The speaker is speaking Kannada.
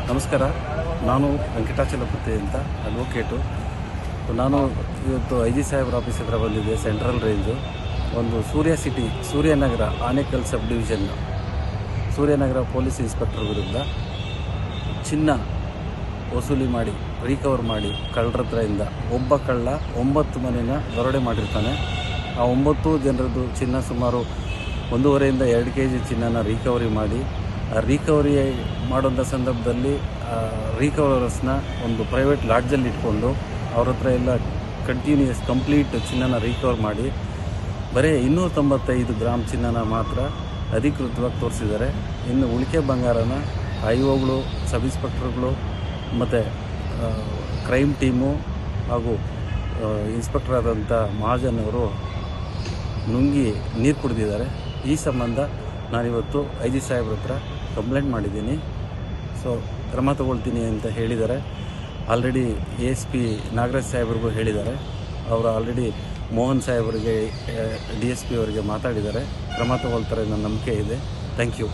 ನಮಸ್ಕಾರ. ನಾನು ವೆಂಕಟಾಚಲಪತಿ ಅಂತ ಅಡ್ವೊಕೇಟು. ನಾನು ಇವತ್ತು ಐ ಜಿ ಸಾಹೇಬ್ರ ಆಫೀಸ್ ಹತ್ರ ಬಂದಿದ್ದೆ. ಸೆಂಟ್ರಲ್ ರೇಂಜು ಒಂದು Suryanagar Anekal sub division Suryanagar police inspector ವಿರುದ್ಧ ಚಿನ್ನ ವಸೂಲಿ ಮಾಡಿ ರಿಕವರ್ ಮಾಡಿ ಕಳ್ಳರ ಹತ್ರದಿಂದ ಒಬ್ಬ ಕಳ್ಳ 9 ಮನೆನ ದರೋಡೆ ಮಾಡಿರ್ತಾನೆ. ಆ 9 ಜನರದ್ದು ಚಿನ್ನ ಸುಮಾರು 1.5 ಇಂದ 2 kg ಚಿನ್ನನ ರಿಕವರಿ ಮಾಡಿ, ಆ ರಿಕವರಿ ಮಾಡೋಂಥ ಸಂದರ್ಭದಲ್ಲಿ ರಿಕವರರ್ಸ್ನ ಒಂದು ಪ್ರೈವೇಟ್ ಲಾಡ್ಜಲ್ಲಿ ಇಟ್ಕೊಂಡು ಅವ್ರ ಹತ್ರ ಎಲ್ಲ ಕಂಪ್ಲೀಟ್ ಚಿನ್ನನ ರಿಕವರ್ ಮಾಡಿ ಬರೀ 295 ಗ್ರಾಮ್ ಚಿನ್ನನ ಮಾತ್ರ ಅಧಿಕೃತವಾಗಿ ತೋರಿಸಿದ್ದಾರೆ. ಇನ್ನು ಉಳಿಕೆ ಬಂಗಾರನ ಐಒಗಳು, ಸಬ್ ಇನ್ಸ್ಪೆಕ್ಟರ್ಗಳು ಮತ್ತು ಕ್ರೈಮ್ ಟೀಮು ಹಾಗೂ ಇನ್ಸ್ಪೆಕ್ಟರ್ ಆದಂಥ ಮಹಾಜನ್ ಅವರು ನುಂಗಿ ನೀರು ಕುಡಿದಿದ್ದಾರೆ. ಈ ಸಂಬಂಧ ನಾನಿವತ್ತು ಐ ಜಿ ಸಾಹೇಬ್ರ ಹತ್ರ ಕಂಪ್ಲೇಂಟ್ ಮಾಡಿದ್ದೀನಿ. ಸೊ ಕ್ರಮ ತಗೊಳ್ತೀನಿ ಅಂತ ಹೇಳಿದ್ದಾರೆ. ಆಲ್ರೆಡಿ ASP ನಾಗರಾಜ್ ಸಾಹೇಬ್ರಿಗೂ ಹೇಳಿದ್ದಾರೆ. ಅವರು ಆಲ್ರೆಡಿ ಮೋಹನ್ ಸಾಹೇಬ್ರಿಗೆ DSP ಅವರಿಗೆ ಮಾತಾಡಿದ್ದಾರೆ. ಕ್ರಮ ತಗೊಳ್ತಾರೆ ಅನ್ನೋ ನಂಬಿಕೆ ಇದೆ. Thank you.